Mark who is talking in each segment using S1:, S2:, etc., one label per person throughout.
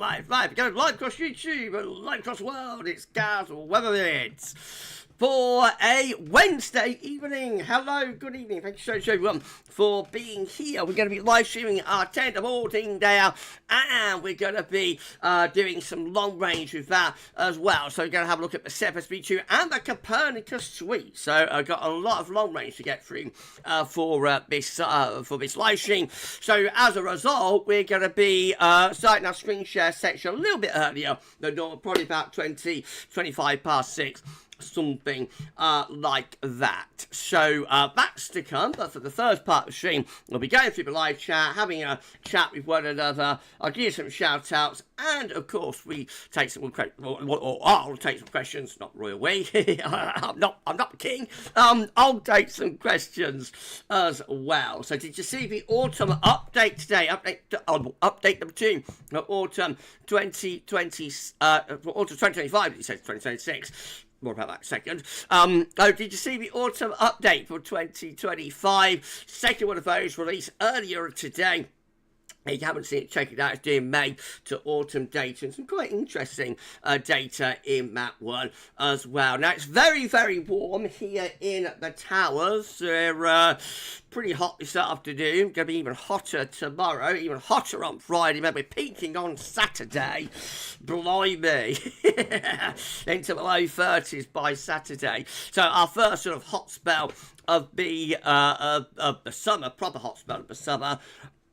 S1: live. We're going live across YouTube and live across the world. It's GavsWeatherVids for a Wednesday evening. Hello, good evening. Thank you so everyone for being here. We're going to be live streaming our 10th of 14 day, and we're going to be doing some long range with that as well. So we're going to have a look at the CFSV2 and the Copernicus suite. So I've got a lot of long range to get through for this live stream. So as a result, we're going to be starting our screen share section a little bit earlier than normal, probably about 25 past 6. Something like that. So that's to come. But for the first part of the stream, we'll be going through the live chat, having a chat with one another. I'll give you some shout outs, and of course we take some I'll take some questions. Not royal we. I'm not the king. I'll take some questions as well. So did you see the autumn update today? Update number 2. Autumn 2020. Autumn 2025. It says 2026. More about that second. Did you see the autumn update for 2025? Second one of those released earlier today. If you haven't seen it, check it out. It's doing May to autumn data and some quite interesting data in that one as well. Now, it's very, very warm here in the towers. They're pretty hot this afternoon. Going to be even hotter tomorrow, even hotter on Friday. Remember, we're peaking on Saturday. Blimey. Into the low 30s by Saturday. So our first sort of hot spell of the summer, proper hot spell of the summer.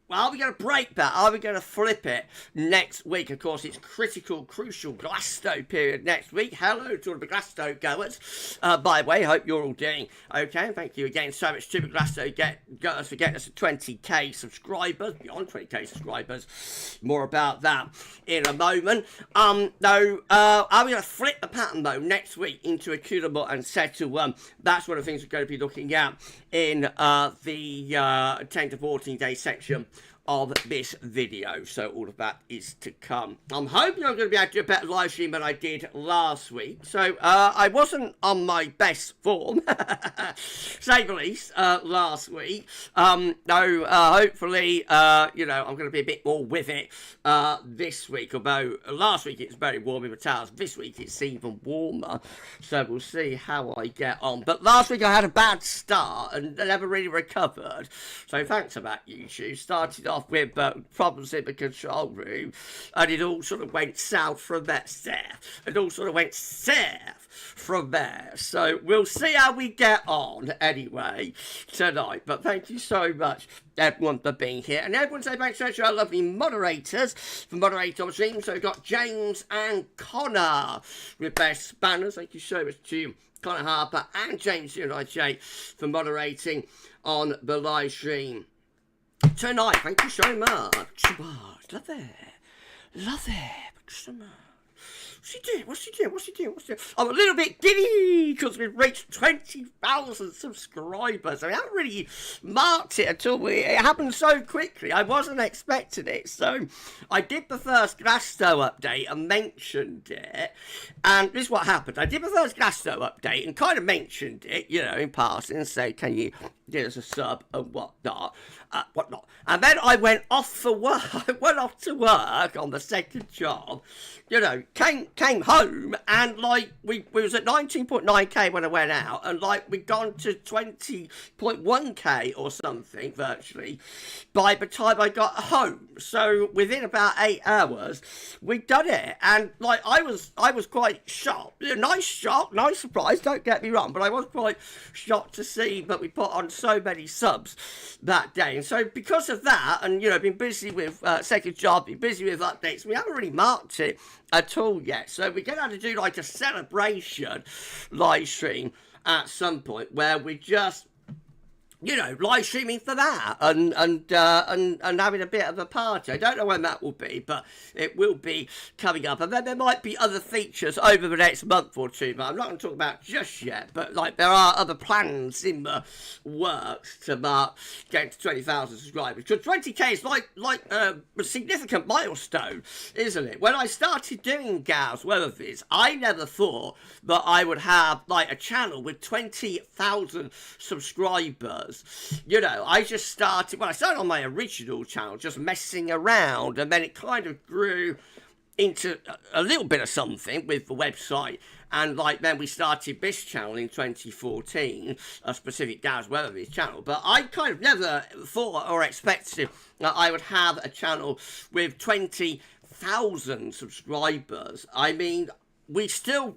S1: Well, are we going to break that? Are we going to flip it next week? Of course, it's crucial Glasgow period next week. Hello to all the Glasgow goers. By the way, hope you're all doing okay. Thank you again so much to the Glasgow goers for getting us to 20k subscribers, beyond 20k subscribers. More about that in a moment. Are we going to flip the pattern, though, next week into a Curable and Settle one? That's one of the things we're going to be looking at in the 10 to 14 day section of this video. So all of that is to come. I'm hoping I'm going to be able to do a better live stream than I did last week. So I wasn't on my best form, say the least, last week. Hopefully, I'm going to be a bit more with it this week. Although last week it's very warm in the towers, this week it's even warmer. So we'll see how I get on. But last week I had a bad start and never really recovered. So thanks for that, YouTube. Started off with problems in the control room, and it all sort of went south from there. It all sort of went south from there. So we'll see how we get on anyway tonight. But thank you so much, everyone, for being here. And everyone say thanks so much to our lovely moderators for moderating on the stream. So we've got James and Connor with their spanners. Thank you so much to Connor Harper and James UNIJ for moderating on the live stream tonight. Thank you so much. Love it. Thanks so much. What's she doing? I'm a little bit giddy because we've reached 20,000 subscribers. I haven't really marked it at all. It happened so quickly. I wasn't expecting it. So I did the first Glasgow update and mentioned it. And this is what happened. I did the first Glasgow update and kind of mentioned it, in passing, and say, can you give us a sub and whatnot. And then I went off for work. I went off to work on the second job. Came home and we was at 19.9k when I went out, and we'd gone to 20.1k or something virtually by the time I got home. So within about 8 hours, we'd done it, and I was quite shocked. Nice shock, nice surprise. Don't get me wrong, but I was quite shocked to see that we put on so many subs that day. And so because of that, and been busy with second job, been busy with updates, we haven't really marked it at all yet. So we're going to have to do a celebration live stream at some point where we just live streaming for that and having a bit of a party. I don't know when that will be, but it will be coming up. And then there might be other features over the next month or two, but I'm not going to talk about just yet. But there are other plans in the works to mark getting to 20,000 subscribers. Because 20k is a significant milestone, isn't it? When I started doing GavsWeatherVids, I never thought that I would have a channel with 20,000 subscribers. I just started on my original channel, just messing around, and then it kind of grew into a little bit of something with the website. And like then we started this channel in 2014, a specific GavsWeatherVids channel. But I kind of never thought or expected that I would have a channel with 20,000 subscribers. I mean, we still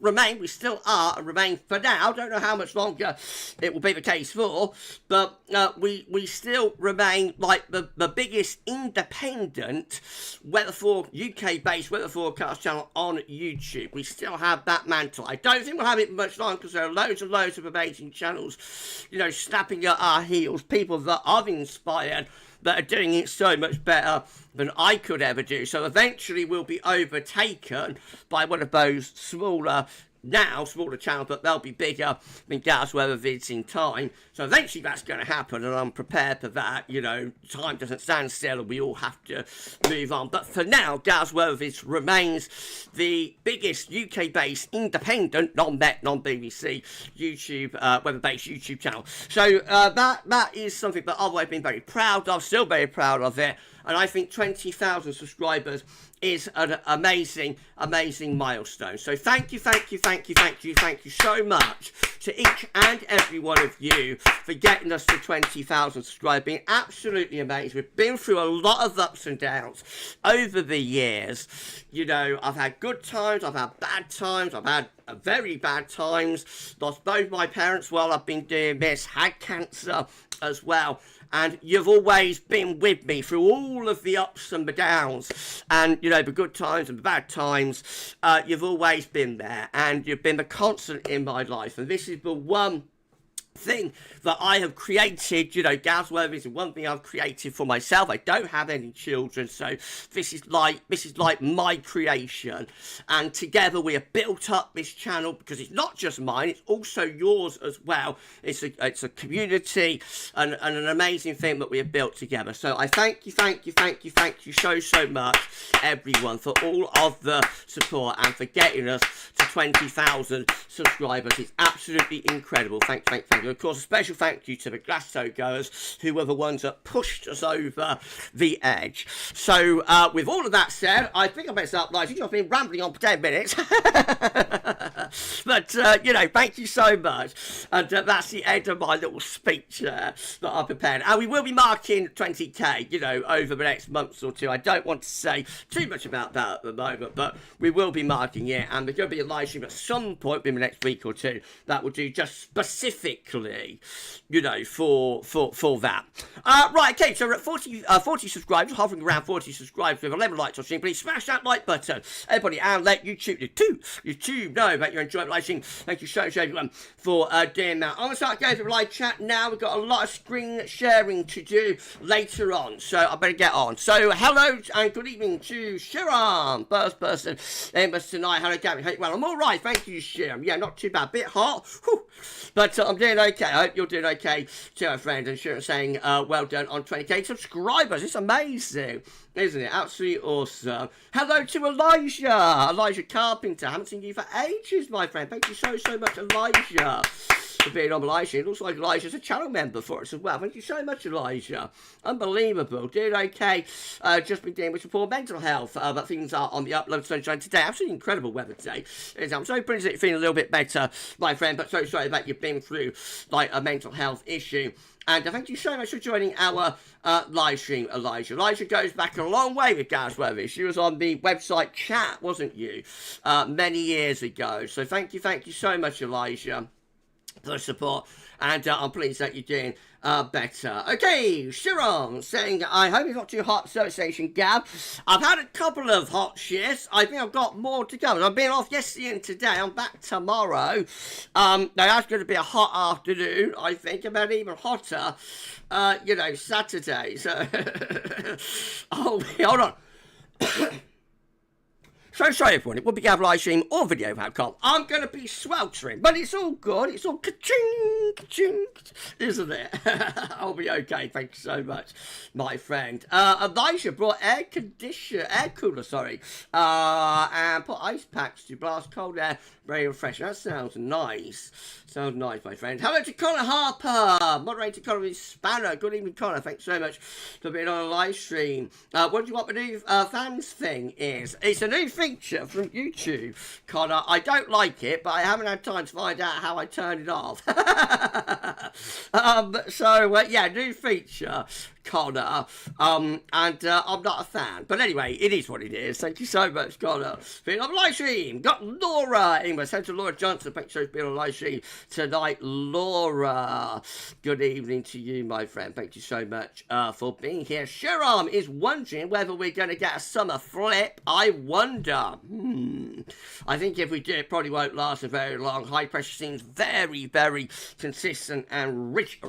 S1: are and remain for now. Don't know how much longer it will be the case for, but we still remain like the biggest independent UK-based weather forecast channel on YouTube. We still have that mantle. I don't think we'll have it much longer because there are loads and loads of amazing channels, you know, snapping at our heels, people that I've inspired that are doing it so much better than I could ever do. So eventually we'll be overtaken by one of those smaller channels, but they'll be bigger than GavsWeatherVids in time. So eventually that's going to happen, and I'm prepared for that. You know, time doesn't stand still, and we all have to move on. But for now, GavsWeatherVids remains the biggest UK-based, independent, non-Met, non-BBC YouTube, weather-based YouTube channel. So that is something that I've always been very proud of, still very proud of it. And I think 20,000 subscribers is an amazing, amazing milestone. So thank you so much to each and every one of you for getting us to 20,000 subscribers. Been absolutely amazing. We've been through a lot of ups and downs over the years. You know, I've had good times, I've had bad times, I've had very bad times. Lost both my parents while I've been doing this, had cancer as well. And you've always been with me through all of the ups and the downs. And, you know, the good times and the bad times. You've always been there. And you've been the constant in my life. And this is the one thing that I have created. You know, GavsWeatherVids is one thing I've created for myself. I don't have any children, so this is like my creation, and together we have built up this channel because it's not just mine, it's also yours as well. It's a community and an amazing thing that we have built together. So I thank you so much, everyone, for all of the support and for getting us to 20,000 subscribers. It's absolutely incredible. Thank you. Of course, a special thank you to the glass toe goers, who were the ones that pushed us over the edge. So, with all of that said, I think I better start live. I've been rambling on for 10 minutes. But, you know, thank you so much. And that's the end of my little speech that I prepared. And we will be marking 20k, you know, over the next months or two. I don't want to say too much about that at the moment, but we will be marking it. And there's going to be a live stream at some point in the next week or two that will do just specifically, you know, for that. Right, okay, so we're at 40 subscribers, hovering around 40 subscribers with 11 likes on stream. Please smash that like button, everybody, and let YouTube know about your enjoyment live stream. Thank you so much, everyone, for doing that. I'm going to start going through the live chat now. We've got a lot of screen sharing to do later on, so I better get on. So, hello and good evening to Shiram, first person in us tonight. Hello, Gavin. Hey, well, I'm all right, thank you, Shiram. Yeah, not too bad, bit hot, whew. But I'm doing okay. I hope you're doing okay too, my friend. And Shiram saying, well done on 20k subscribers. It's amazing, isn't it? Absolutely awesome. Hello to Elijah Carpenter. I haven't seen you for ages, my friend. Thank you so much, Elijah, for being on Elijah. It looks like Elijah's a channel member for us as well. Thank you so much, Elijah. Unbelievable. Doing okay. Just been dealing with some poor mental health, but things are on the upload sunshine today. Absolutely incredible weather today. I'm so pleased that you're feeling a little bit better, my friend, but so sorry that you've been through like a mental health issue. And thank you so much for joining our live stream, Elijah. Elijah goes back a long way with GavsWeatherVids. She was on the website chat, wasn't you, many years ago. So thank you so much, Elijah, for the support. And I'm pleased that you're doing better. Okay, Sharon saying, I hope it's not too hot, service station, Gav. I've had a couple of hot shifts. I think I've got more to come. I've been off yesterday and today. I'm back tomorrow. Now, that's going to be a hot afternoon, I think, about even hotter, you know, Saturday. So, oh, hold on. So sorry everyone, it will be Gav live stream or video outcome. I'm going to be sweltering, but it's all good. It's all ka-ching, ka-ching, isn't it? I'll be okay, thank you so much, my friend. Elijah brought air cooler, and put ice packs to blast cold air. Very refreshing. That sounds nice. Sounds nice, my friend. Hello to Connor Harper, moderator Connor Spanner. Good evening, Connor. Thanks so much for being on a live stream. What do you want the new fans thing is? It's a new thing. feature from YouTube, Connor. I don't like it, but I haven't had time to find out how I turn it off. Yeah, new feature, Connor, and I'm not a fan. But anyway, it is what it is. Thank you so much, Connor. Being on live stream, got Laura Inglis. Send to Laura Johnson. Thanks for being on live stream tonight, Laura. Good evening to you, my friend. Thank you so much for being here. Shiram is wondering whether we're going to get a summer flip. I wonder. I think if we do, it probably won't last a very long. High pressure seems very, very consistent and rich.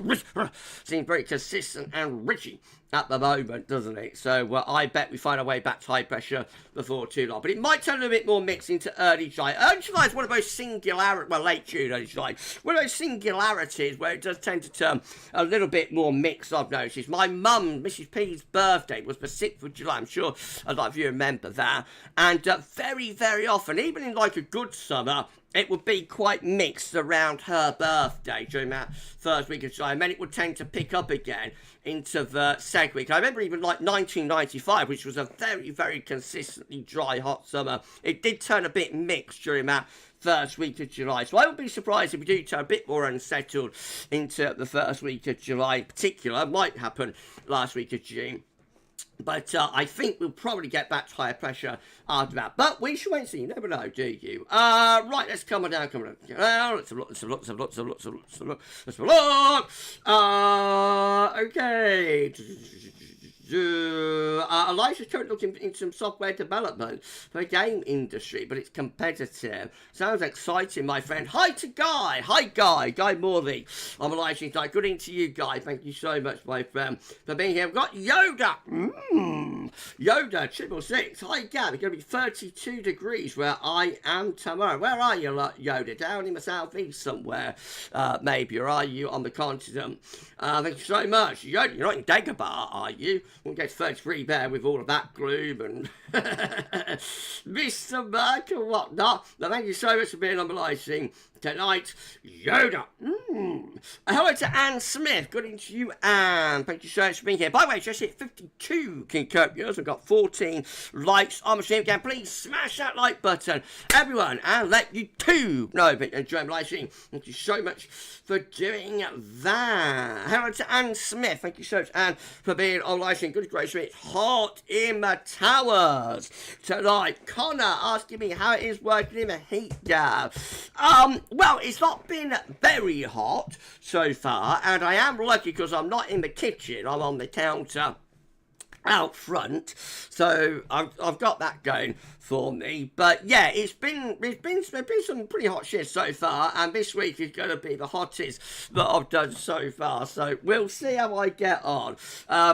S1: Seems very consistent and richy at the moment, doesn't it? So I bet we find our way back to high pressure before too long. But it might turn a little bit more mixed into early July. Early July is one of those singularities, well, late June, early July. One of those singularities where it does tend to turn a little bit more mixed, I've noticed. My mum, Mrs. P's birthday was the 6th of July. I'm sure a lot of you remember that. And very, very often, even in like a good summer, it would be quite mixed around her birthday during that first week of July, and then it would tend to pick up again into the second week. I remember even like 1995, which was a very, very consistently dry, hot summer. It did turn a bit mixed during that first week of July. So I would be surprised if we do turn a bit more unsettled into the first week of July in particular. It might happen last week of June. But I think we'll probably get back to higher pressure after that. But we shall wait and see. You never know, do you? Right, let's come on down. Let's have a look. Okay. Elijah's currently looking into some software development for the game industry, but it's competitive. Sounds exciting, my friend. Hi to Guy. Hi, Guy Morley. I'm Elijah tonight. Good evening to you, Guy. Thank you so much, my friend, for being here. We've got Yoda. Yoda, 666. Hi, Gav. It's going to be 32 degrees where I am tomorrow. Where are you, Yoda? Down in the southeast somewhere, maybe. Or are you on the continent? Thank you so much. Yoda, you're not in Dagobah, are you? We'll get 33 there with all of that gloom and Mr. Merck and whatnot. Now, thank you so much for being on the live stream tonight. Yoda. Hello to Anne Smith. Good evening to you, Anne. Thank you so much for being here. By the way, just hit 52 concurrents. We've got 14 likes on the stream again. Please smash that like button, everyone, and let YouTube know that you enjoy the live stream. Thank you so much for doing that. Hello to Anne Smith. Thank you so much, Anne, for being on live stream. Good gracious, it's hot in the towers tonight. Connor asking me how it is working in the heat, Gav. Well, it's not been very hot so far, and I am lucky because I'm not in the kitchen. I'm on the counter out front, so I've got that going for me. But yeah, it's been some pretty hot shit so far, and this week is going to be the hottest that I've done so far. So we'll see how I get on.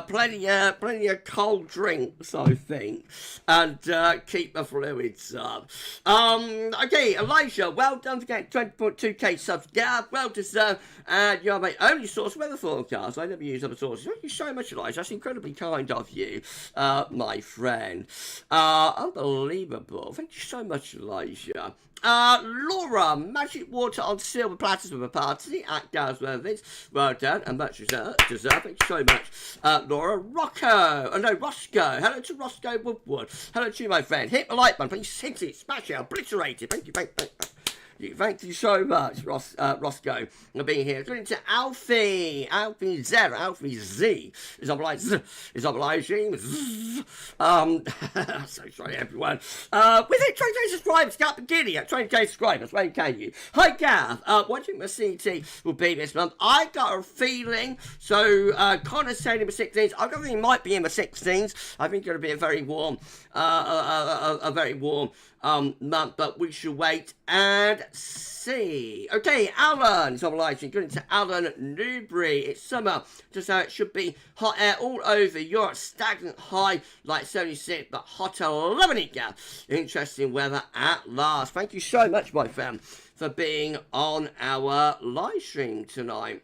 S1: Plenty of cold drinks, I think, and keep the fluids up. Okay, Elijah, well done for getting 20.2k subs. Gav, well deserved, and you're my only source of weather forecast. I never use other sources. Thank you so much, Elijah. That's incredibly kind of you, my friend. Unbelievable. Thank you so much, Elijah. Laura, magic water on silver platters with a party at GavsWeatherVids. Well done, and much deserved. Thank you so much, Laura. Roscoe. Hello to Roscoe Woodward. Hello to you, my friend. Hit the like button, please. Hit it, smash it, obliterate it. Thank you. Thank you so much, Roscoe, for being here. Going to Alfie Z is on live stream. So sorry, everyone. With it, 20k subscribers, can't be giddy at 20k subscribers. Where can you? Hi, Gav. What do you think the CT will be this month? I got a feeling. So Connor's saying in the 16s. I got a feeling it might be in the 16s. I think it's going to be a very warm, month, but we should wait and see. Okay, Alan is on live stream. Good to Alan Newbury. It's summer, just how it should be. Hot air all over Europe. Stagnant high like 76, but hotter. Loving it, Gav. Interesting weather at last. Thank you so much, my friend, for being on our live stream tonight.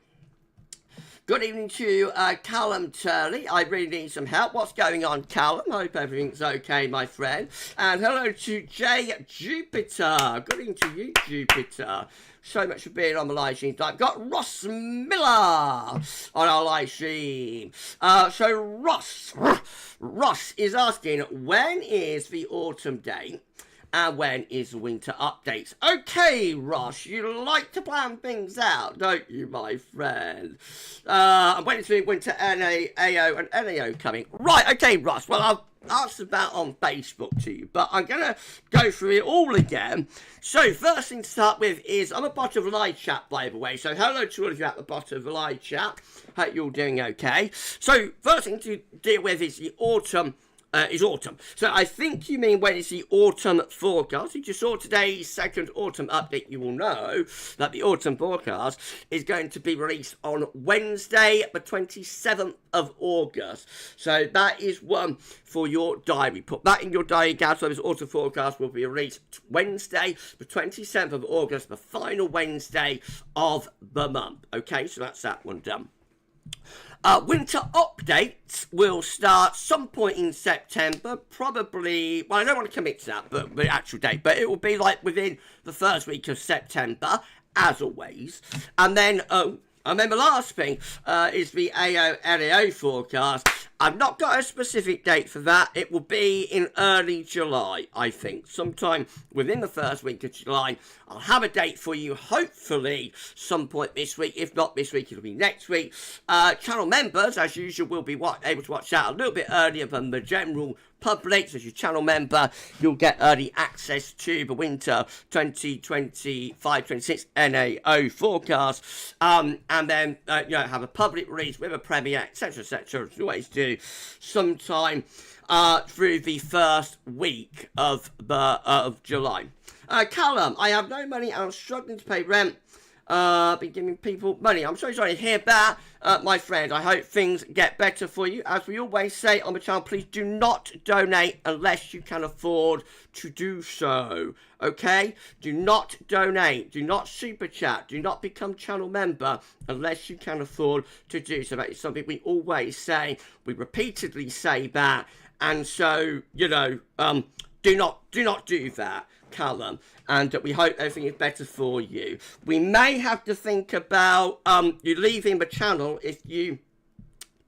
S1: Good evening to Callum Turley. I really need some help. What's going on, Callum? Hope everything's okay, my friend. And hello to Jay Jupiter. Good evening to you, Jupiter. So much for being on the live stream tonight. We've got Ross Miller on our live stream. So Ross is asking, when is the autumn date? And when is winter updates? Okay, Ross, you like to plan things out, don't you, my friend? When is the winter AO and NAO coming? Right, okay, Ross. Well, I've answered that on Facebook to you, but I'm going to go through it all again. So, first thing to start with is, I'm at the bottom of the live chat, by the way. So, hello to all of you at the bottom of the live chat. Hope you're all doing okay. So, first thing to deal with is the autumn. Is autumn. So I think you mean when it's the autumn forecast. If you saw today's second autumn update, you will know that the autumn forecast is going to be released on Wednesday, the 27th of August. So that is one for your diary. Put that in your diary, GavsWeatherVids autumn forecast will be released Wednesday, the 27th of August, the final Wednesday of the month. Okay, so that's that one done. Winter updates will start some point in September, probably, well, I don't want to commit to that, but the actual date, but it will be like within the first week of September, as always. And then, and then the last thing is the AO forecast. I've not got a specific date for that. It will be in early July, I think. Sometime within the first week of July. I'll have a date for you, hopefully, some point this week. If not this week, it'll be next week. Channel members, as usual, will be able to watch that a little bit earlier than the general public. So as your channel member, you'll get early access to the winter 2025-26 NAO forecast, and then have a public release with a premiere, etc., as you always do, sometime through the first week of July. Callum, I have no money and I'm struggling to pay rent. Been giving people money. I'm so sorry to hear that, my friend. I hope things get better for you. As we always say on the channel, please do not donate unless you can afford to do so. Okay? Do not donate. Do not super chat. Do not become channel member unless you can afford to do so. That is something we always say. We repeatedly say that. And so, do not do that, Callum, and we hope everything is better for you. We may have to think about you leaving the channel if you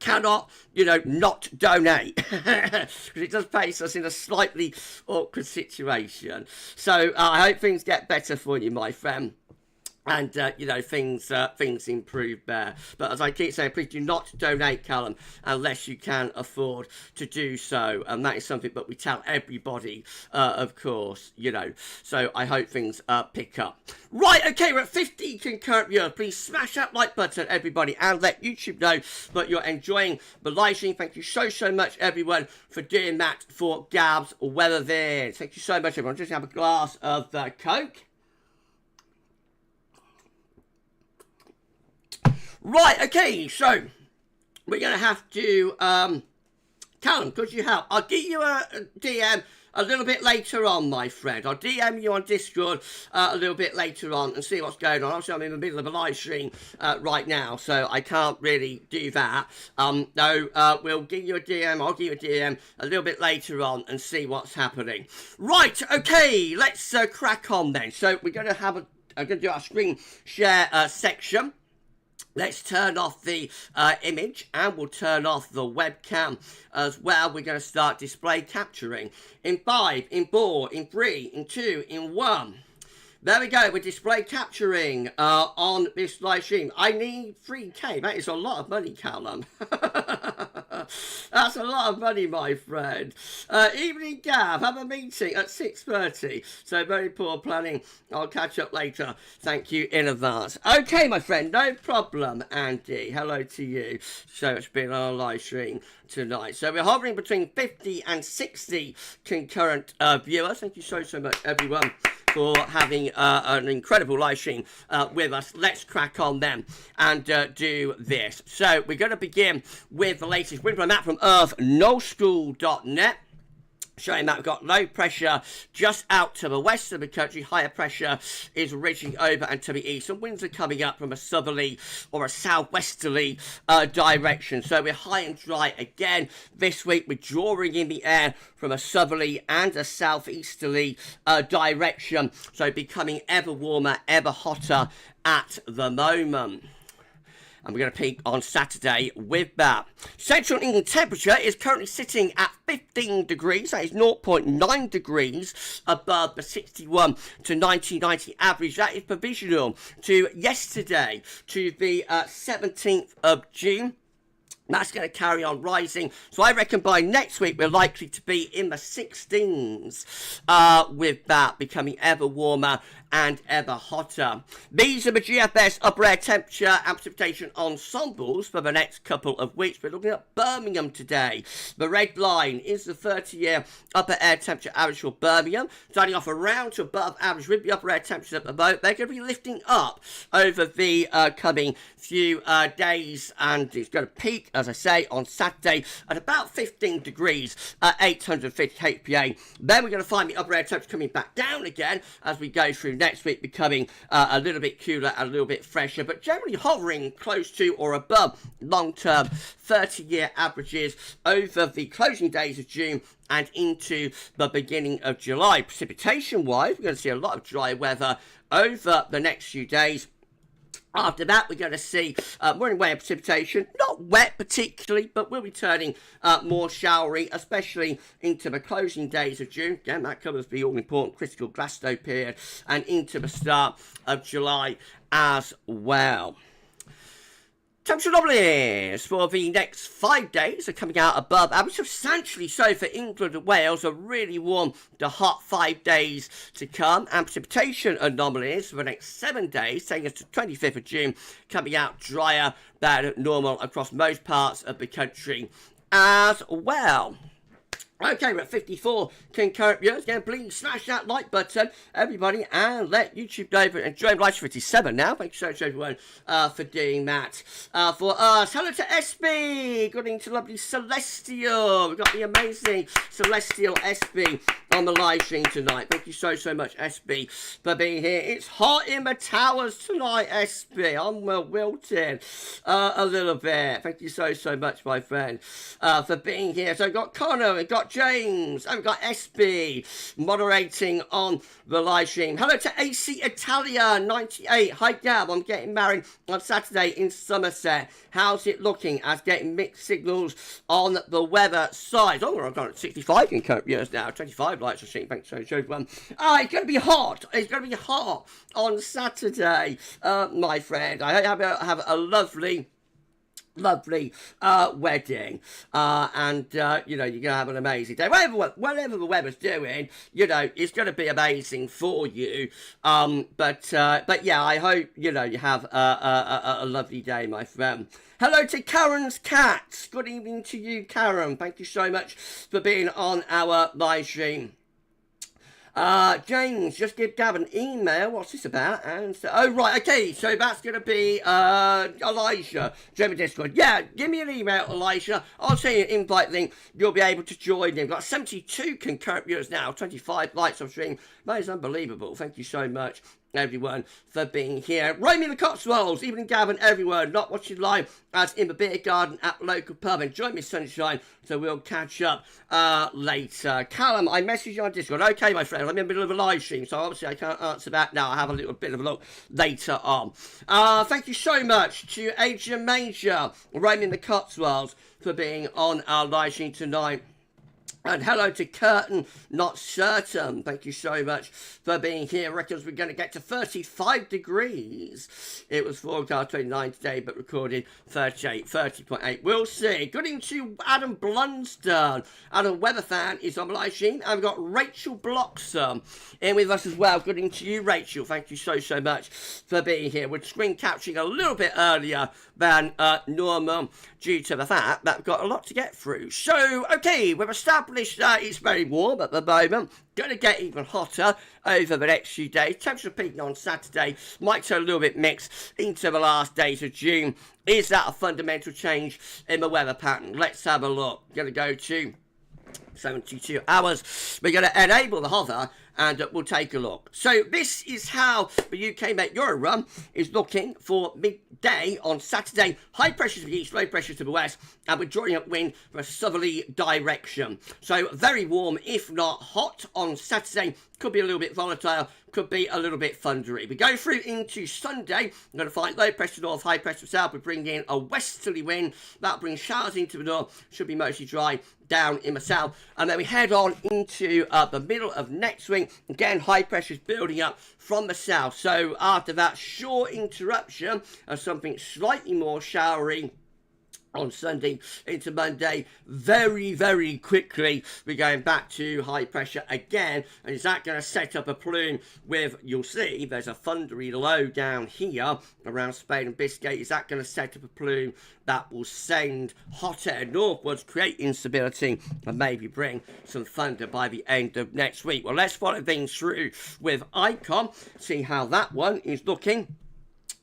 S1: cannot, not donate, because it does place us in a slightly awkward situation. So I hope things get better for you, my friend. And, things improve there. But as I keep saying, please do not donate, Callum, unless you can afford to do so. And that is something that we tell everybody, of course, So I hope things pick up. Right, okay, we're at 50 concurrent viewers. Please smash that like button, everybody, and let YouTube know that you're enjoying the live stream. Thank you so much, everyone, for doing that for GavsWeatherVids. Thank you so much, everyone. Just have a glass of Coke. Right, okay, so we're going to have to, Callum, could you help? I'll give you a DM a little bit later on, my friend. I'll DM you on Discord a little bit later on and see what's going on. Obviously, I'm in the middle of a live stream right now, so I can't really do that. We'll give you a DM, I'll give you a DM a little bit later on and see what's happening. Right, okay, let's crack on then. So we're going to I'm going to do our screen share section. Let's turn off the image and we'll turn off the webcam as well. We're going to start display capturing in 5, in 4, in 3, in 2, in 1. There we go, we're display capturing on this live stream. I need 3K, that is a lot of money, Callum. That's a lot of money, my friend. Evening, Gav, have a meeting at 6:30. So very poor planning. I'll catch up later. Thank you in advance. Okay, my friend, no problem, Andy. Hello to you. So it's been on a live stream tonight. So we're hovering between 50 and 60 concurrent viewers. Thank you so much, everyone, for having an incredible live stream with us. Let's crack on then and do this. So we're going to begin with the latest winter map from earthnoschool.net. showing that we've got low pressure just out to the west of the country. Higher pressure is reaching over and to the east. And winds are coming up from a southerly or a southwesterly direction. So we're high and dry again this week. We're drawing in the air from a southerly and a southeasterly direction. So becoming ever warmer, ever hotter at the moment. And we're going to peak on Saturday with that. Central England temperature is currently sitting at 15 degrees. That is 0.9 degrees above the 61 to 1990 average. That is provisional to yesterday, to the 17th of June. That's going to carry on rising. So I reckon by next week, we're likely to be in the 16s with that, becoming ever warmer and ever hotter. These are the GFS upper air temperature and precipitation ensembles for the next couple of weeks. We're looking at Birmingham today. The red line is the 30-year upper air temperature average for Birmingham, starting off around to above average with the upper air temperatures at the moment. They're going to be lifting up over the coming few days, and it's going to peak, as I say, on Saturday at about 15 degrees at 850 HPA. Then we're going to find the upper air temperature coming back down again as we go through next week, becoming a little bit cooler, a little bit fresher, but generally hovering close to or above long-term 30-year averages over the closing days of June and into the beginning of July. Precipitation-wise, we're going to see a lot of dry weather over the next few days. After that, we're going to see more in way of precipitation. Not wet particularly, but we'll be turning more showery, especially into the closing days of June. Again, that covers the all-important critical glass snow period and into the start of July as well. Temperature anomalies for the next 5 days are coming out above average, substantially so for England and Wales. A really warm to hot 5 days to come. And precipitation anomalies for the next 7 days, taking us to 25th of June, coming out drier than normal across most parts of the country as well. Okay, we're at 54 concurrent viewers. Again, please smash that like button, everybody, and let YouTube know that enjoy Livestream 57 now. Thank you so much, everyone, for doing that. For us, hello to SB. Good evening to lovely Celestial. We've got the amazing Celestial SB on the live stream tonight. Thank you so much, SB, for being here. It's hot in the towers tonight, SB. I'm wilted a little bit. Thank you so much, my friend, for being here. So I've got Connor, we've got James, and we've got SB moderating on the live stream. Hello to AC Italia 98. Hi Gav, I'm getting married on Saturday in Somerset. How's it looking? As getting mixed signals on the weather side. Oh, I've got 65 in current years now. 25 lights of stream. Thanks so much, everyone. It's going to be hot. It's going to be hot on Saturday, my friend. I have a lovely wedding, and you know, you're gonna have an amazing day. Whatever the weather's doing, you know, it's gonna be amazing for you. But yeah, I hope, you know, you have a lovely day, my friend. Hello to Karen's Cats. Good evening to you, Karen. Thank you so much for being on our live stream. James, just give Gav an email. What's this about? And so, oh, right, okay, so that's going to be Elijah, German Discord. Yeah, give me an email, Elijah. I'll send you an invite link. You'll be able to join in. We've got 72 concurrent viewers now, 25 likes on stream. That is unbelievable. Thank you so much, everyone, for being here. Roaming in the Cotswolds, evening Gavin, everyone, not watching live as in the beer garden at the local pub. Enjoy me, sunshine, so we'll catch up later. Callum, I messaged you on Discord. Okay, my friend, I'm in the middle of a live stream, so obviously I can't answer that now. I'll have a little bit of a look later on. Thank you so much to Adrian Major, roaming in the Cotswolds, for being on our live stream tonight. And hello to Curtin, not certain. Thank you so much for being here. Reckons we're going to get to 35 degrees. It was forecast 29 today, but recorded 30.8. We'll see. Good evening to Adam Blunsdon. Adam Weather Fan is on the live stream. And we've got Rachel Bloxham in with us as well. Good evening to you, Rachel. Thank you so much for being here. We're screen capturing a little bit earlier than normal due to the fact that we've got a lot to get through. So, okay, we've established it's very warm at the moment. Going to get even hotter over the next few days. Temperature peaking on Saturday. Might turn a little bit mixed into the last days of June. Is that a fundamental change in the weather pattern? Let's have a look. Going to go to 72 hours. We're going to enable the hover and we'll take a look. So this is how the UK Met Euro run is looking for midday on Saturday. High pressure to the east, low pressure to the west, and we're drawing up wind from a southerly direction. So very warm, if not hot, on Saturday. Could be a little bit volatile, could be a little bit thundery. We go through into Sunday. We're going to find low pressure north, high pressure south. We bring in a westerly wind. That'll bring showers into the north. Should be mostly dry down in the south. And then we head on into the middle of next week. Again, high pressure is building up from the south. So after that short interruption of something slightly more showery on Sunday into Monday, very, very quickly we're going back to high pressure again. And is that going to set up a plume with, you'll see there's a thundery low down here around Spain and Biscay. Is that going to set up a plume that will send hot air northwards, create instability, and maybe bring some thunder by the end of next week? Well, let's follow things through with ICOM, see how that one is looking.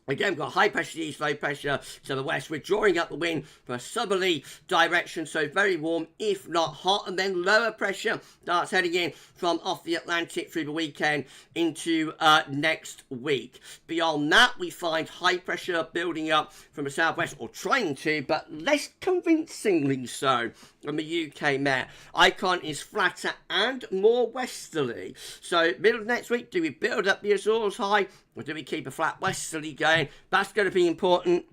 S1: Again, we've got high pressure to the east, low pressure to the west. We're drawing up the wind from a southerly direction, so very warm, if not hot. And then lower pressure starts heading in from off the Atlantic through the weekend into next week. Beyond that, we find high pressure building up from the southwest, or trying to, but less convincingly so, on the UK Met. Icon is flatter and more westerly. So middle of next week, do we build up the Azores high, or do we keep a flat westerly going? That's going to be important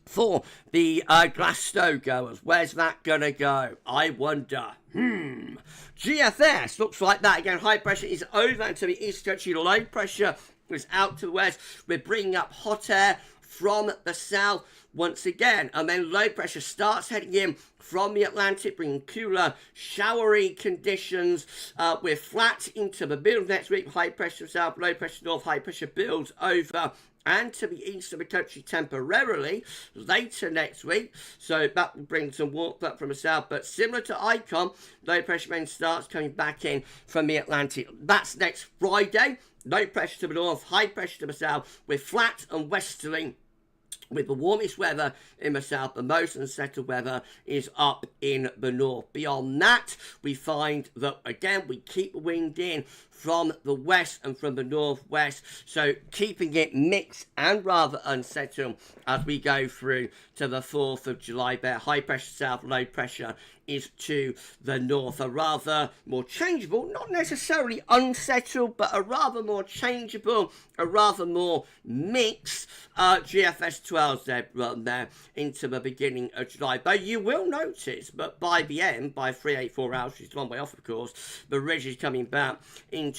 S1: for the Glasgow goers. Where's that going to go? I wonder. GFS looks like that. Again, high pressure is over and to the east, actually low pressure is out to the west. We're bringing up hot air from the south once again, and then low pressure starts heading in from the Atlantic, bringing cooler, showery conditions. We're flat into the middle of next week. High pressure south, low pressure north. High pressure builds over and to the east of the country temporarily later next week. So that will bring some warmth up from the south, but similar to Icon, low pressure then starts coming back in from the Atlantic. That's next Friday. Low pressure to the north, high pressure to the south. We're flat and westerly, with the warmest weather in the south. The most unsettled weather is up in the north. Beyond that, we find that, again, we keep the wind in from the west and from the northwest, so keeping it mixed and rather unsettled as we go through to the 4th of July. There, high pressure south, low pressure is to the north. A rather more changeable, not necessarily unsettled, but a rather more changeable, a rather more mixed GFS 12's there run there into the beginning of July. But you will notice, but by the end, by 384 hours, which is a long way off, of course, the ridge is coming back into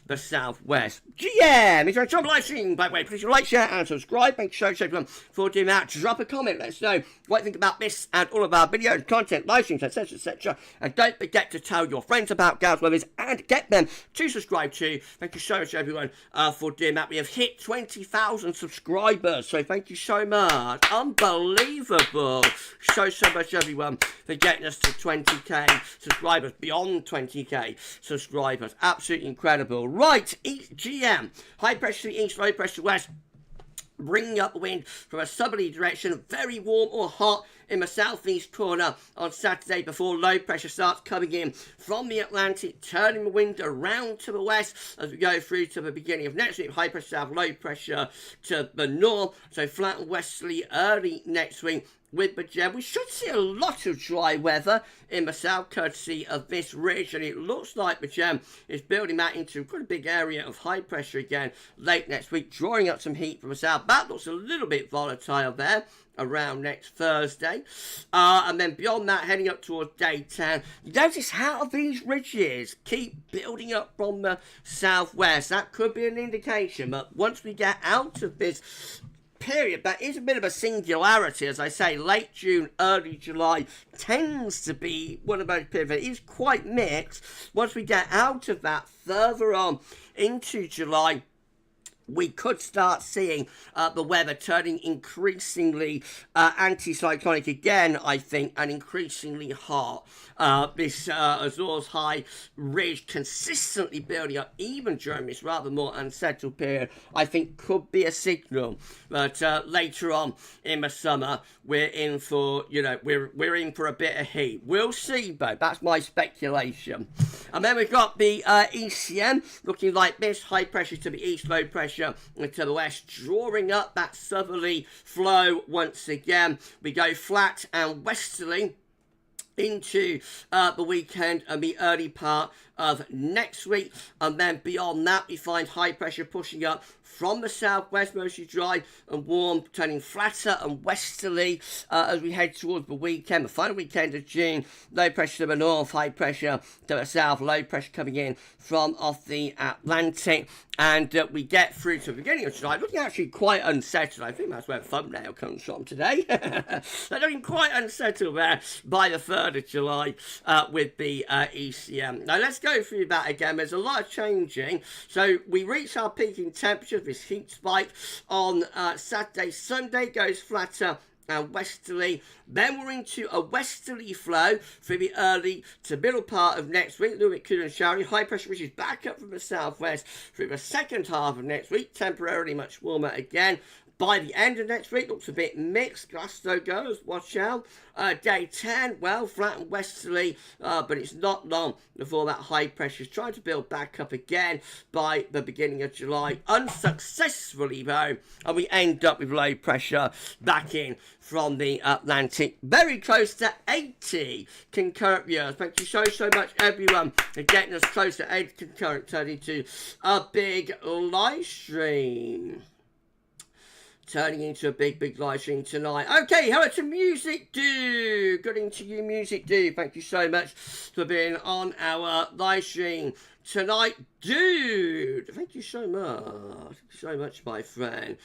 S1: the southwest. GM, it's on live stream, by the way. Please like, share, and subscribe. Make sure everyone for doing that. Drop a comment. Let us know what you think about this and all of our videos, content, live streams, etc., etc. And don't forget to tell your friends about GavsWeatherVids and get them to subscribe too. Thank you so much, everyone, for doing that. We have hit 20,000 subscribers, so thank you so much. Unbelievable. So much, everyone, for getting us to 20k subscribers, beyond 20k subscribers. Absolutely incredible. Right, GM, high pressure to the east, low pressure to the west, bringing up the wind from a southerly direction, very warm or hot in the southeast corner on Saturday before low pressure starts coming in from the Atlantic, turning the wind around to the west as we go through to the beginning of next week. High pressure south, low pressure to the north, so flat and westerly early next week. With the gem, we should see a lot of dry weather in the south, courtesy of this ridge, and it looks like the gem is building that into quite a big area of high pressure again late next week, drawing up some heat from the south. That looks a little bit volatile there around next Thursday, and then beyond that, heading up towards day 10. You notice how these ridges keep building up from the southwest. That could be an indication, but once we get out of this period, that is a bit of a singularity. As I say, late June, early July tends to be one of those periods. It is quite mixed. Once we get out of that, further on into July, we could start seeing the weather turning increasingly anticyclonic again, I think, and increasingly hot. this Azores high ridge consistently building up even during this rather more unsettled period, I think could be a signal that later on in the summer we're in for, we're in for a bit of heat. We'll see, though. That's my speculation. And then we've got the ECM looking like this: high pressure to the east, low pressure to the west, drawing up that southerly flow once again. We go flat and westerly into the weekend and the early part of next week, and then beyond that we find high pressure pushing up from the southwest, mostly dry and warm, turning flatter and westerly as we head towards the weekend, the final weekend of June. Low pressure to the north, high pressure to the south, low pressure coming in from off the Atlantic, and we get through to the beginning of July, looking actually quite unsettled. I think that's where the thumbnail comes from today. They're looking quite unsettled there by the 3rd of July with the ECM. Now let's go through that again. There's a lot of changing. So we reach our peaking temperature, this heat spike on Saturday. Sunday goes flatter and westerly. Then we're into a westerly flow for the early to middle part of next week. A little bit cooler and showery. High pressure which is back up from the southwest through the second half of next week. Temporarily much warmer again. By the end of next week, looks a bit mixed. Glasgow goes, watch out. Day 10, well, flat and westerly, but it's not long before that high pressure is trying to build back up again by the beginning of July. Unsuccessfully, though, and we end up with low pressure back in from the Atlantic, very close to 80 concurrent viewers. Thank you so much, everyone, for getting us close to 80 concurrent, turning to a big live stream. Turning into a big live stream tonight. Okay, hello to Music Dude. Good into you, Music Dude. Thank you so much for being on our live stream tonight, dude. Thank you so much. Thank you so much, my friend.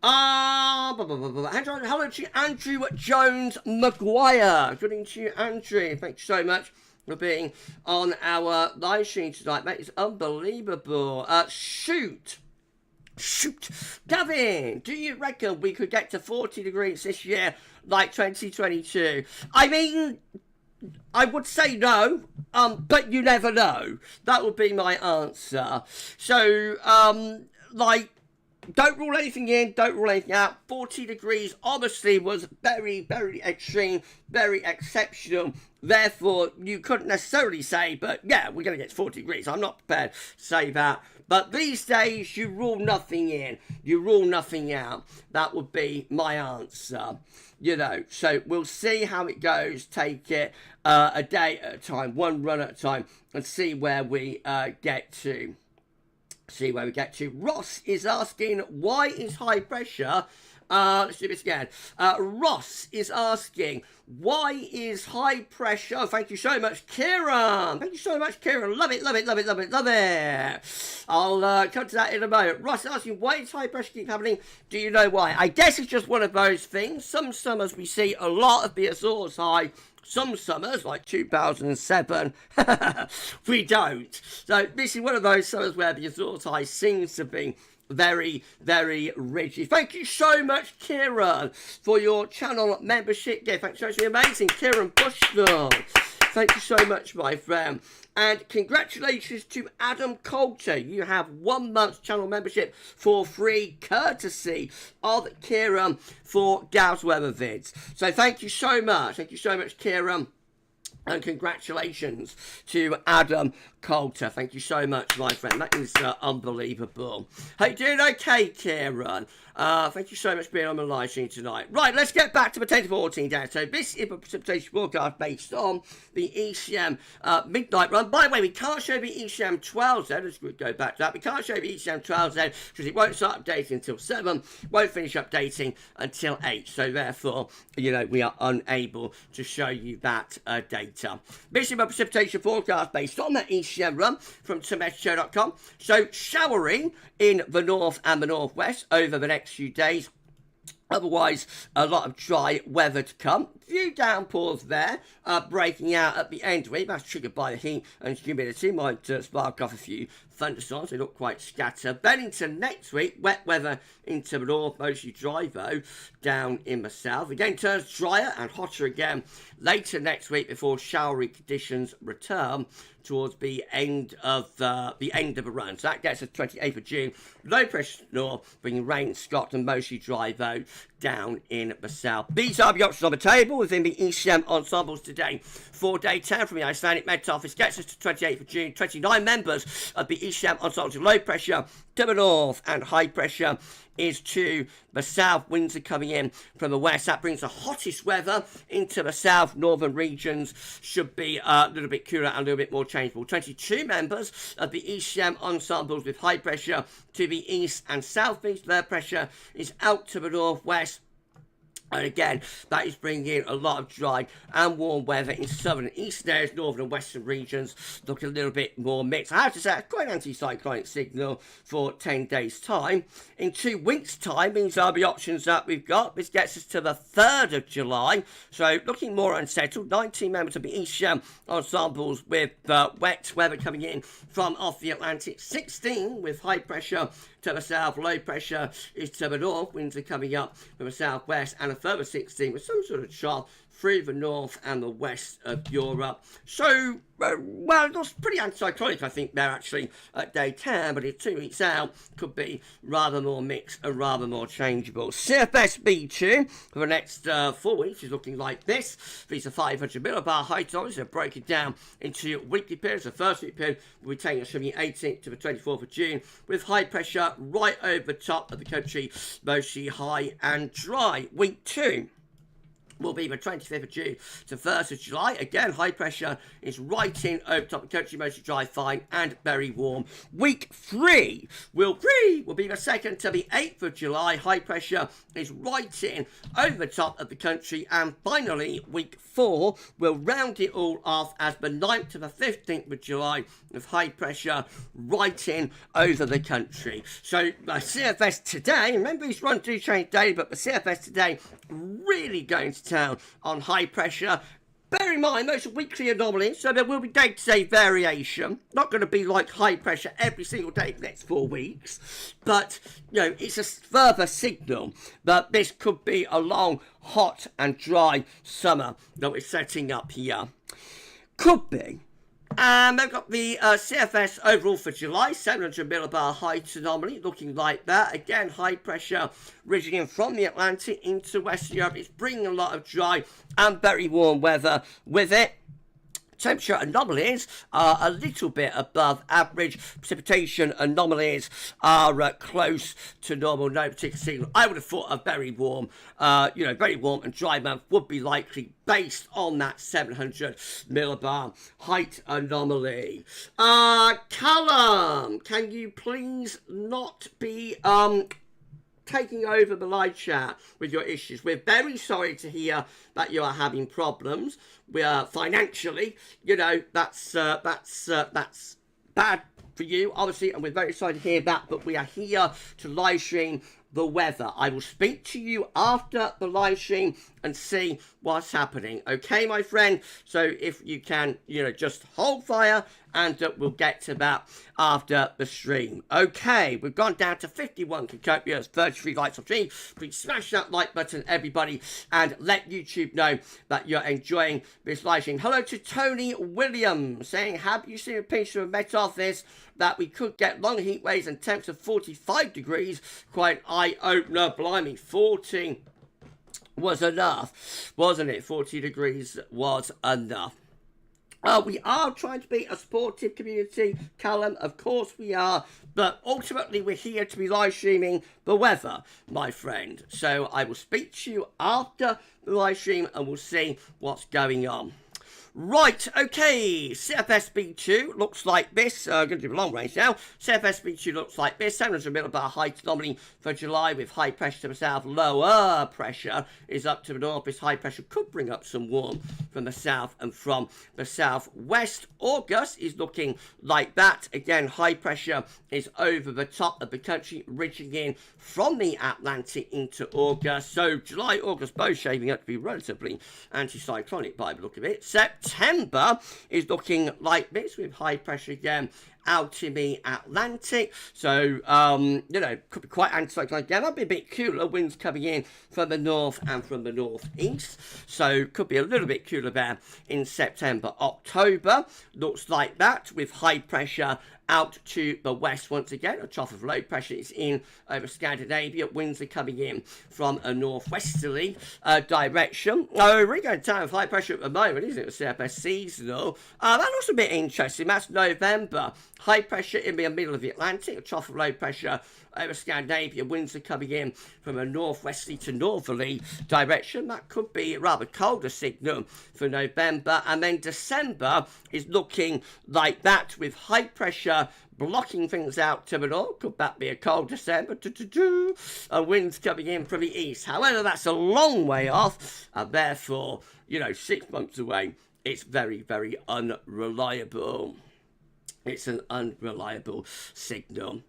S1: Hello to Andrew Jones Maguire. Good into you, Andrew. Thank you so much for being on our live stream tonight, mate. It's unbelievable. Shoot, Gavin, do you reckon we could get to 40 degrees this year like 2022? I mean, I would say no, but you never know. That would be my answer. So, don't rule anything in, don't rule anything out. 40 degrees obviously was very extreme, very exceptional. Therefore, you couldn't necessarily say, but yeah, we're going to get to 40 degrees. I'm not prepared to say that. But these days, you rule nothing in, you rule nothing out. That would be my answer. So we'll see how it goes. Take it a day at a time, one run at a time, and see where we get to. Ross is asking, why is high pressure? Let's do this again. Ross is asking, why is high pressure? Oh, thank you so much, Kieran. Thank you so much, Kieran. Love it. I'll come to that in a moment. Ross is asking, why does high pressure keep happening? Do you know why? I guess it's just one of those things. Some summers we see a lot of the Azores high. Some summers, like 2007, we don't. So this is one of those summers where the Azores high seems to be very rigid. Thank you so much, Kieran, for your channel membership gift. Thanks so much, amazing, Kieran Bushnell. Thank you so much, my friend. And congratulations to Adam Coulter. You have 1 month's channel membership for free, courtesy of Kieran for GavsWeatherVids. So thank you so much. Thank you so much, Kieran. And congratulations to Adam Coulter. Thank you so much, my friend. That is unbelievable. Hey, doing okay, Kieran? Thank you so much for being on the live stream tonight. Right, let's get back to the 10 to 14 data. So this is a precipitation forecast based on the ECM midnight run. By the way, we can't show the ECM 12Z. Let's go back to that. We can't show the ECM 12Z because it won't start updating until 7, won't finish updating until 8. So therefore, we are unable to show you that data. This is a precipitation forecast based on that ECM run from Timeout.com. So showering in the north and the northwest over the next few days. Otherwise, a lot of dry weather to come. Few downpours there, breaking out at the end of the week. That's triggered by the heat and humidity. Might spark off a few thunderstorms. They look quite scattered. Then into next week, wet weather into the north, mostly dry though, down in the south. Again, turns drier and hotter again later next week before showery conditions return towards the end of the run. So that gets us 28th of June. Low pressure north, bringing rain, Scotland, mostly dry though, down in the south. These are the options on the table within the ECM ensembles today. 4-day 10 from the Icelandic Met Office gets us to 28th of June. 29 members of the ECM ensembles. Low pressure to the north and high pressure is to the south. Winds are coming in from the west. That brings the hottest weather into the south. Northern regions should be a little bit cooler and a little bit more changeable. 22 members of the ECM ensembles with high pressure to the east and southeast. Low pressure is out to the northwest. And again, that is bringing in a lot of dry and warm weather in southern and eastern areas, northern and western regions look a little bit more mixed. I have to say, it's quite an anticyclonic signal for 10 days' time. In 2 weeks' time, these are the options that we've got. This gets us to the 3rd of July, so looking more unsettled. 19 members of the ECM ensembles with wet weather coming in from off the Atlantic. 16 with high pressure to the south, low pressure is to the north, winds are coming up from the southwest, and a further 16 with some sort of trough through the north and the west of Europe. So, well, it was pretty anticyclonic, I think, there actually at day 10, but it's 2 weeks out, could be rather more mixed and rather more changeable. CFS B2 for the next 4 weeks is looking like this. These are 500 millibar high tolerance. They're broken down into weekly periods. The first week period will be taking us from the 18th to the 24th of June with high pressure right over the top of the country, mostly high and dry. Week 2 will be the 25th of June to 1st of July. Again, high pressure is right in over top of the country, mostly dry, fine, and very warm. Week 3 will be the 2nd to the 8th of July. High pressure is right in over the top of the country. And finally, week 4 will round it all off as the 9th to the 15th of July with high pressure right in over the country. So the CFS today, remember these runs do change daily, but the CFS today really going to town on high pressure. Bear in mind, those are weekly anomalies, so there will be day-to-day variation. Not going to be like high pressure every single day for the next 4 weeks. But, you know, it's a further signal that this could be a long, hot and dry summer that we're setting up here. Could be. And they've got the CFS overall for July, 700 millibar height anomaly, looking like that. Again, high pressure ridging in from the Atlantic into Western Europe. It's bringing a lot of dry and very warm weather with it. Temperature anomalies are a little bit above average. Precipitation anomalies are close to normal. No particular signal. I would have thought a very warm, very warm and dry month would be likely based on that 700 millibar height anomaly. Callum, can you please not be taking over the live chat with your issues? We're very sorry to hear that you are having problems. We are financially, that's bad for you, obviously, and we're very sorry to hear that, but we are here to live stream the weather. I will speak to you after the live stream and see what's happening. Okay, my friend? So if you can, just hold fire and we'll get to that after the stream. Okay, we've gone down to 51 Copernicus, 33 likes on stream. Please smash that like button, everybody, and let YouTube know that you're enjoying this live stream. Hello to Tony Williams saying, have you seen a picture of Met Office that we could get long heat waves and temps of 45 degrees? Quite an eye-opener. Blimey, 40 was enough, wasn't it? 40 degrees was enough. We are trying to be a supportive community, Callum, of course we are, but ultimately we're here to be live streaming the weather, my friend. So I will speak to you after the live stream and we'll see what's going on. Right, okay, CFSB2 looks like this. I'm going to do a long range now. CFSB2 looks like this. 700 millibar height anomaly for July with high pressure to the south. Lower pressure is up to the north. This high pressure could bring up some warmth from the south and from the southwest. August is looking like that. Again, high pressure is over the top of the country, ridging in from the Atlantic into August. So July, August, both shaping up to be relatively anticyclonic by the look of it. September is looking like this with high pressure again out in the Atlantic. So, you know, could be quite anticyclonic again. That'll be a bit cooler. Winds coming in from the north and from the northeast. So, could be a little bit cooler there in September. October looks like that with high pressure out to the west once again. A trough of low pressure is in over Scandinavia. Winds are coming in from a northwesterly direction. Oh, we're really going down with high pressure at the moment, isn't it? CFS seasonal. That looks a bit interesting. That's November. High pressure in the middle of the Atlantic. A trough of low pressure over Scandinavia. Winds are coming in from a northwesterly to northerly direction. That could be a rather colder signal for November. And then December is looking like that with high pressure blocking things out to the north. Could that be a cold December? Winds coming in from the east. However, that's a long way off, and therefore, you know, 6 months away. It's very, very unreliable. It's an unreliable signal.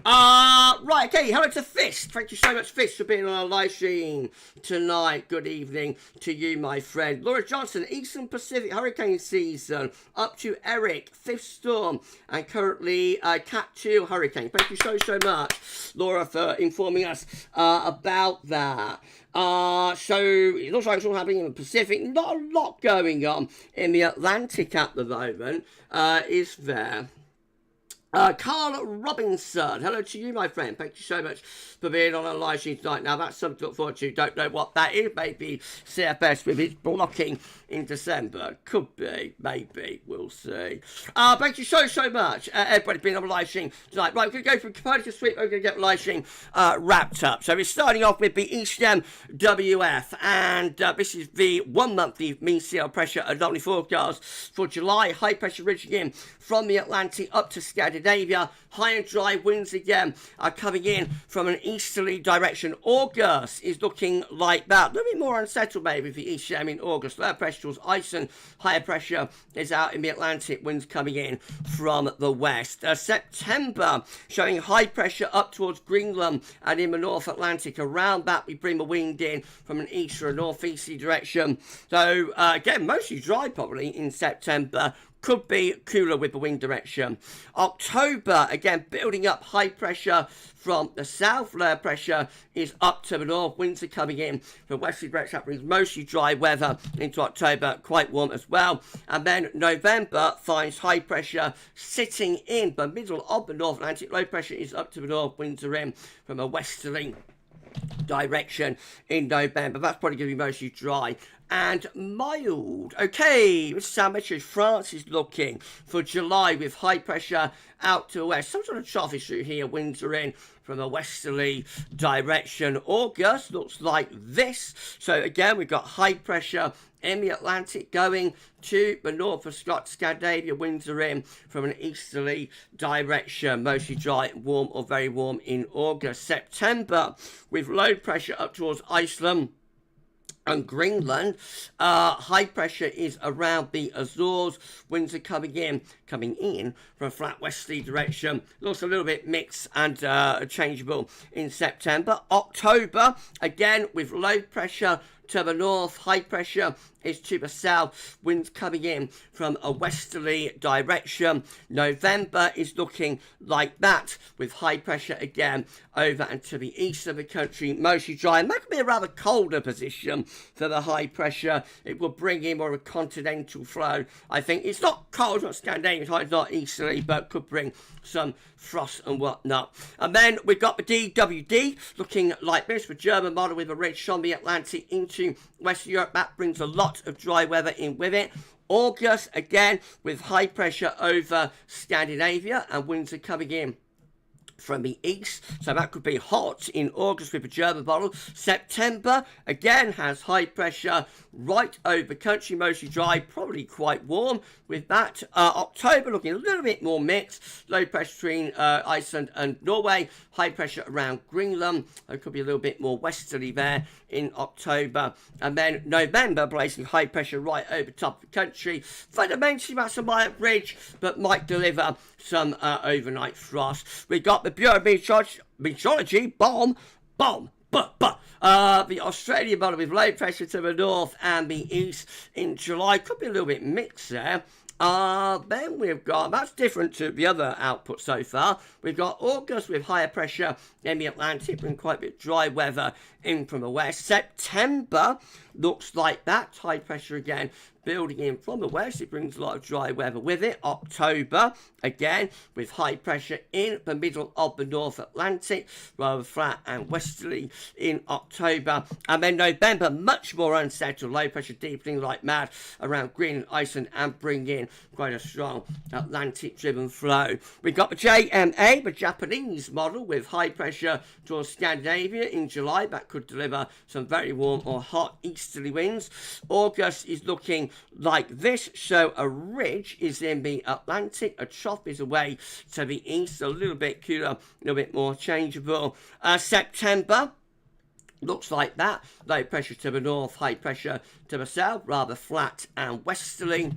S1: Right, okay, hello to Fist. Thank you so much, Fist, for being on our live stream tonight. Good evening to you, my friend. Laura Johnson, Eastern Pacific hurricane season, up to Eric, fifth storm, and currently Cat 2 hurricane. Thank you so much, Laura, for informing us about that. So it looks like it's all happening in the Pacific. Not a lot going on in the Atlantic at the moment, is there? Carl Robinson, hello to you, my friend. Thank you so much for being on our live stream tonight. Now, that's something to look forward to. Don't know what that is. Maybe CFS with its blocking in December. Could be. Maybe. We'll see. Thank you so much. Everybody being on the live stream tonight. Right, we're going to go from Copernicus Suite. We're going to get the live stream wrapped up. So we're starting off with the ECM WF. And this is the 1 monthly mean sea level pressure anomaly forecast for July. High pressure ridge again from the Atlantic up to Scandinavia. High and dry winds again are coming in from an easterly direction. August is looking like that. A little bit more unsettled maybe for ECM in August. Lower pressure towards Iceland. Higher pressure is out in the Atlantic. Winds coming in from the west. September showing high pressure up towards Greenland and in the North Atlantic. Around that we bring the wind in from an east or a northeasterly direction. So again, mostly dry probably in September. Could be cooler with the wind direction. October, again, building up high pressure from the south. Lower pressure is up to the north. Winds are coming in from westerly direction. That brings mostly dry weather into October. Quite warm as well. And then November finds high pressure sitting in the middle of the North Atlantic. Low pressure is up to the north. Winds are in from a westerly direction in November. That's probably going to be mostly dry and mild. Okay, this is how much France is looking for July with high pressure out to the west. Some sort of trough issue here. Winds are in from a westerly direction. August looks like this. So again, we've got high pressure in the Atlantic going to the north of Scandinavia. Winds are in from an easterly direction. Mostly dry, warm or very warm in August. September with low pressure up towards Iceland and Greenland. High pressure is around the Azores. Winds are coming in from a flat westerly direction. Looks a little bit mixed and changeable in September. October, again with low pressure to the north. High pressure is to the south. Winds coming in from a westerly direction. November is looking like that with high pressure again over and to the east of the country. Mostly dry. And that could be a rather colder position for the high pressure. It will bring in more of a continental flow. I think it's not cold, not Scandinavian, it's not easterly, but could bring some frost and whatnot. And then we've got the DWD looking like this, the German model with a ridge from the Atlantic into Western Europe. That brings a lot of dry weather in with it. August again with high pressure over Scandinavia and winds are coming in from the east, so that could be hot in August with the German model. September again has high pressure right over country, mostly dry, probably quite warm with that. October looking a little bit more mixed. Low pressure between Iceland and Norway. High pressure around Greenland. It could be a little bit more westerly there in October. And then November placing high pressure right over top of the country. Fundamentally that's a mild ridge, but might deliver some overnight frost. We got the Bureau of Meteorology, the Australian model with low pressure to the north and the east in July. Could be a little bit mixed there. Then we've got, that's different to the other output so far. We've got August with higher pressure in the Atlantic, bringing quite a bit of dry weather in from the west. September looks like that, high pressure again building in from the west. It brings a lot of dry weather with it. October, again, with high pressure in the middle of the North Atlantic, rather flat and westerly in October. And then November, much more unsettled, low pressure deepening like mad around Greenland, Iceland, and bring in quite a strong Atlantic-driven flow. We've got the JMA, the Japanese model, with high pressure towards Scandinavia in July. That could deliver some very warm or hot easterly winds. August is looking like this, so a ridge is in the Atlantic, a trough is away to the east, a little bit cooler, a little bit more changeable. September looks like that, low pressure to the north, high pressure to the south, rather flat and westerly.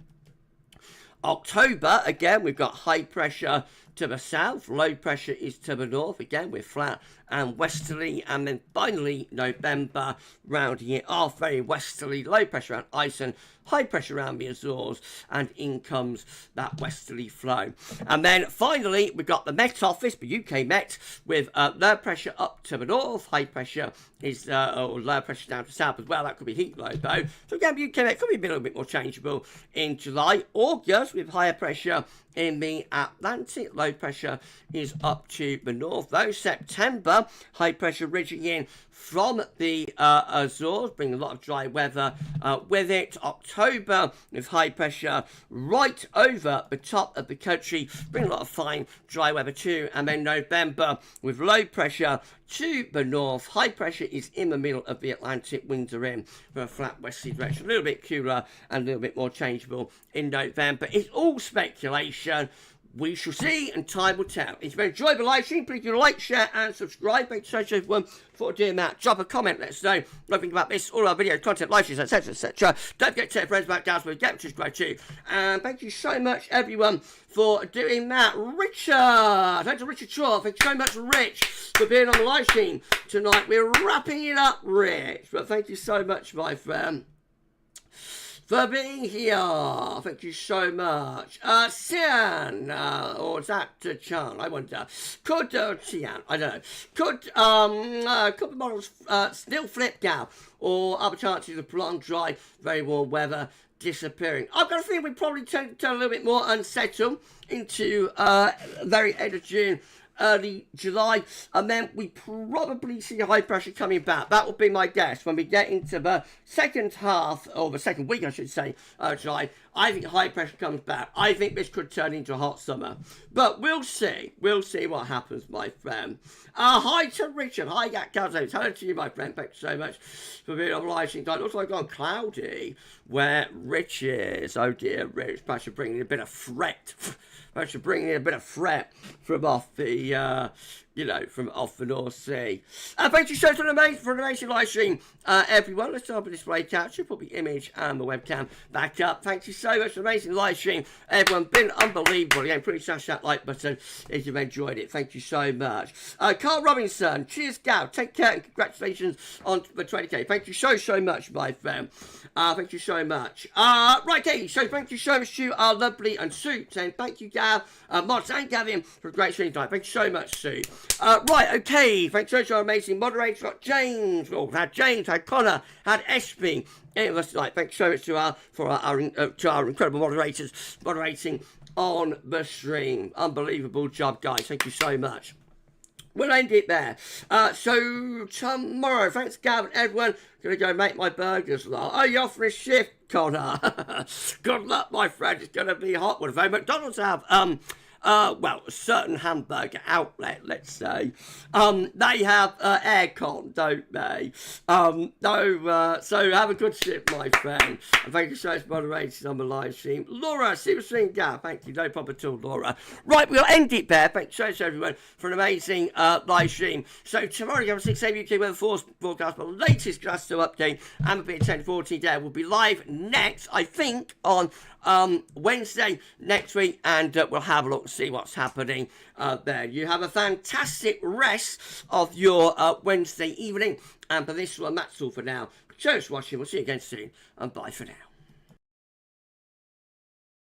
S1: October, again, we've got high pressure to the south, low pressure is to the north, again with flat and westerly. And then finally November, rounding it off, very westerly, low pressure around Iceland, high pressure around the Azores, and in comes that westerly flow. And then finally we've got the Met Office, the UK Met, with low pressure up to the north, high pressure is or low pressure down to south as well. That could be heat low though. So again, the UK Met could be a little bit more changeable in July. August with higher pressure in the Atlantic, low pressure is up to the north though. September, high pressure ridging in from the Azores, bringing a lot of dry weather with it. October with high pressure right over the top of the country, bringing a lot of fine dry weather too. And then November with low pressure to the north, high pressure is in the middle of the Atlantic, winds are in for a flat westerly direction, a little bit cooler and a little bit more changeable in November. It's all speculation. We shall see, and time will tell. If you've enjoyed the live stream, please do like, share, and subscribe. Thanks so much, everyone, for doing that. Drop a comment, let us know nothing about this, all our videos, content, live streams, etc., etc. Don't forget to tell your friends about GavsWeatherVids, which is great too. And thank you so much, everyone, for doing that. Richard, thanks to Richard Shaw. Thank you so much, Rich, for being on the live stream tonight. We're wrapping it up, Rich. But thank you so much, my friend, for being here. Thank you so much. Sian, or is that Chan? I wonder. Could Sian, I don't know. Could the models still flip down, or other chances of prolonged dry, very warm weather disappearing? I've got a feeling we probably turn a little bit more unsettled into very end of June, early July, and then we probably see high pressure coming back. That would be my guess when we get into the second half, or the second week I should say, July. I think high pressure comes back. I think this could turn into a hot summer, but we'll see what happens, my friend. Hi to Richard. Hi GavsWeatherVids. Hello to you, my friend. Thanks so much for being on live stream. It looks like gone cloudy where Rich is. Oh dear, Rich. Perhaps you're bringing a bit of fret. Perhaps you're bringing in a bit of fret from off the, from off the North Sea. Thank you so much for an amazing live stream, everyone. Let's start with the display capture, put the image and the webcam back up. Thank you so much for an amazing live stream, everyone. Been unbelievable. Again, please smash that like button if you've enjoyed it. Thank you so much. Carl Robinson, cheers, Gav. Take care and congratulations on the 20k. Thank you so much, my friend. Thank you so much. Right, okay, so thank you so much to our lovely and Sue, saying thank you, Gav, Mods and Gavin, for a great stream tonight. Thank you so much, Sue. Right, okay, thanks so much to our amazing moderators. Got James, had Connor, had Espy. It was tonight. Thanks so much to our incredible moderators moderating on the stream. Unbelievable job, guys. Thank you so much. We'll end it there. So tomorrow, thanks, Gavin, everyone. Gonna go make my burgers lot. Oh, you're off for a shift, Connor. Good luck, my friend. It's gonna be a hot one. If McDonald's have a certain hamburger outlet, let's say, they have aircon, don't they? So have a good shift, my friend. And thank you so much for moderating on the live stream. Laura, see you soon, Gav. Thank you, no problem at all, Laura. Right, we'll end it there. Thanks so much, everyone, for an amazing live stream. So tomorrow, you have a 6 a.m. UK weather forecast, but latest Glasgow update, and a bit of 10:14 there. We'll be live next, I think, on Wednesday next week, and we'll have a look and see what's happening there. You have a fantastic rest of your Wednesday evening, and for this one, that's all for now. Cheers for watching. We'll see you again soon, and bye for now.